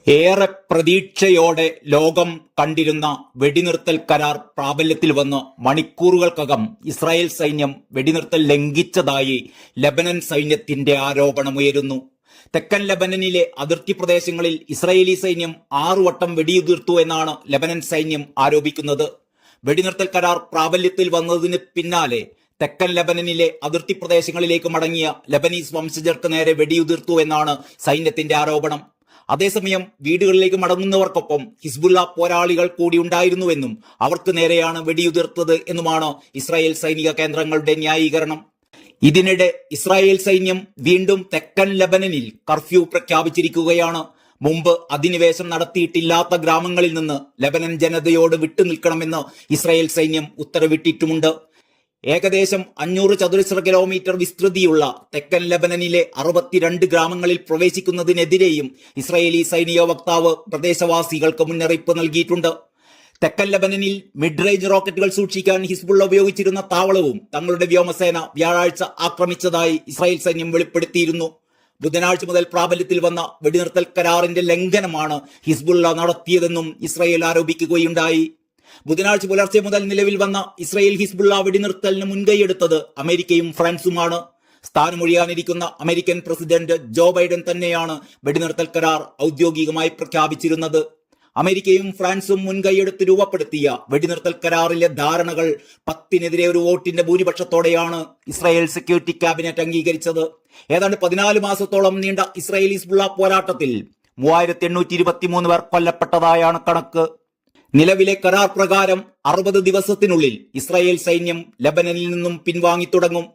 ഏറെ പ്രതീക്ഷയോടെ ലോകം കണ്ടിരുന്ന വെടിനിർത്തൽ കരാർ പ്രാബല്യത്തിൽ വന്ന് മണിക്കൂറുകൾക്കകം ഇസ്രായേൽ സൈന്യം വെടിനിർത്തൽ ലംഘിച്ചതായി ലെബനൻ സൈന്യത്തിന്റെ ആരോപണമുയരുന്നു. തെക്കൻ ലെബനനിലെ അതിർത്തി പ്രദേശങ്ങളിൽ ഇസ്രായേലി സൈന്യം 6 വട്ടം വെടിയുതിർത്തു എന്നാണ് ലെബനൻ സൈന്യം ആരോപിക്കുന്നത്. വെടിനിർത്തൽ കരാർ പ്രാബല്യത്തിൽ വന്നതിന് പിന്നാലെ തെക്കൻ ലെബനനിലെ അതിർത്തി പ്രദേശങ്ങളിലേക്ക് മടങ്ങിയ ലെബനീസ് വംശജർക്ക് നേരെ വെടിയുതിർത്തു എന്നാണ് സൈന്യത്തിന്റെ ആരോപണം. അതേസമയം വീടുകളിലേക്ക് മടങ്ങുന്നവർക്കൊപ്പം ഹിസ്ബുള്ള പോരാളികൾ കൂടി ഉണ്ടായിരുന്നുവെന്നും അവർക്ക് നേരെയാണ് വെടിയുതിർത്തത് എന്നുമാണ് ഇസ്രായേൽ സൈനിക കേന്ദ്രങ്ങളുടെ ന്യായീകരണം. ഇതിനിടെ ഇസ്രായേൽ സൈന്യം വീണ്ടും തെക്കൻ ലെബനനിൽ കർഫ്യൂ പ്രഖ്യാപിച്ചിരിക്കുകയാണ്. മുമ്പ് അധിനിവേശം നടത്തിയിട്ടില്ലാത്ത ഗ്രാമങ്ങളിൽ നിന്ന് ലെബനൻ ജനതയോട് വിട്ടുനിൽക്കണമെന്ന് ഇസ്രായേൽ സൈന്യം ഉത്തരവിട്ടിട്ടുമുണ്ട്. ഏകദേശം 500 ചതുരശ്ര കിലോമീറ്റർ വിസ്തൃതിയുള്ള തെക്കൻ ലെബനനിലെ 62 ഗ്രാമങ്ങളിൽ പ്രവേശിക്കുന്നതിനെതിരെയും ഇസ്രായേലി സൈനിക വക്താവ് പ്രദേശവാസികൾക്ക് മുന്നറിയിപ്പ് നൽകിയിട്ടുണ്ട്. തെക്കൻ ലെബനനിൽ മിഡ് റേഞ്ച് റോക്കറ്റുകൾ സൂക്ഷിക്കാൻ ഹിസ്ബുള്ള ഉപയോഗിച്ചിരുന്ന താവളവും തങ്ങളുടെ വ്യോമസേന വ്യാഴാഴ്ച ആക്രമിച്ചതായി ഇസ്രായേൽ സൈന്യം വെളിപ്പെടുത്തിയിരുന്നു. ബുധനാഴ്ച മുതൽ പ്രാബല്യത്തിൽ വന്ന വെടിനിർത്തൽ കരാറിന്റെ ലംഘനമാണ് ഹിസ്ബുള്ള നടത്തിയതെന്നും ഇസ്രായേൽ ആരോപിക്കുകയുണ്ടായി. ബുധനാഴ്ച പുലർച്ചെ മുതൽ നിലവിൽ വന്ന ഇസ്രായേൽ ഹിസ്ബുള്ള വെടിനിർത്തലിന് മുൻകൈയെടുത്തത് അമേരിക്കയും ഫ്രാൻസുമാണ്. സ്ഥാനമൊഴിയാനിരിക്കുന്ന അമേരിക്കൻ പ്രസിഡന്റ് ജോ ബൈഡൻ തന്നെയാണ് വെടിനിർത്തൽ കരാർ ഔദ്യോഗികമായി പ്രഖ്യാപിച്ചിരുന്നത്. അമേരിക്കയും ഫ്രാൻസും മുൻകൈയെടുത്ത് രൂപപ്പെടുത്തിയ വെടിനിർത്തൽ കരാറിലെ ധാരണകൾ 10-നെതിരെ ഒരു വോട്ടിന്റെ ഭൂരിപക്ഷത്തോടെയാണ് ഇസ്രായേൽ സെക്യൂരിറ്റി ക്യാബിനറ്റ് അംഗീകരിച്ചത്. ഏതാണ്ട് 14 മാസത്തോളം നീണ്ട ഇസ്രായേൽ ഹിസ്ബുള്ള പോരാട്ടത്തിൽ 3823 പേർ കൊല്ലപ്പെട്ടതായാണ് കണക്ക്. നിലവിലെ കരാർ പ്രകാരം 60 ദിവസത്തിനുള്ളിൽ ഇസ്രായേൽ സൈന്യം ലെബനനിൽ നിന്നും പിൻവാങ്ങി തുടങ്ങും.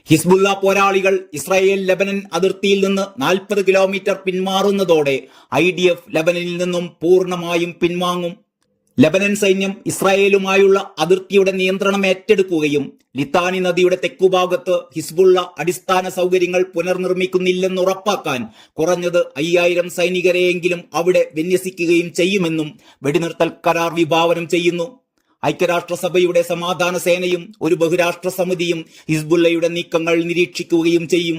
ഹിസ്ബുള്ള പോരാളികൾ ഇസ്രായേൽ ലെബനൻ അതിർത്തിയിൽ നിന്ന് 40 കിലോമീറ്റർ പിന്മാറുന്നതോടെ IDF ലെബനനിൽ നിന്നും പൂർണ്ണമായും പിൻവാങ്ങും. ലെബനൻ സൈന്യം ഇസ്രായേലുമായുള്ള അതിർത്തിയുടെ നിയന്ത്രണം ഏറ്റെടുക്കുകയും ലിത്താനി നദിയുടെ തെക്കുഭാഗത്ത് ഹിസ്ബുള്ള അടിസ്ഥാന സൗകര്യങ്ങൾ പുനർനിർമ്മിക്കുന്നില്ലെന്ന് ഉറപ്പാക്കാൻ കുറഞ്ഞത് 5000 സൈനികരെയെങ്കിലും അവിടെ വിന്യസിക്കുകയും ചെയ്യുമെന്നും വെടിനിർത്തൽ കരാർ വിഭാവനം ചെയ്യുന്നു. ഐക്യരാഷ്ട്രസഭയുടെ സമാധാന സേനയും ഒരു ബഹുരാഷ്ട്ര സമിതിയും ഹിസ്ബുള്ളയുടെ നീക്കങ്ങൾ നിരീക്ഷിക്കുകയും ചെയ്യും.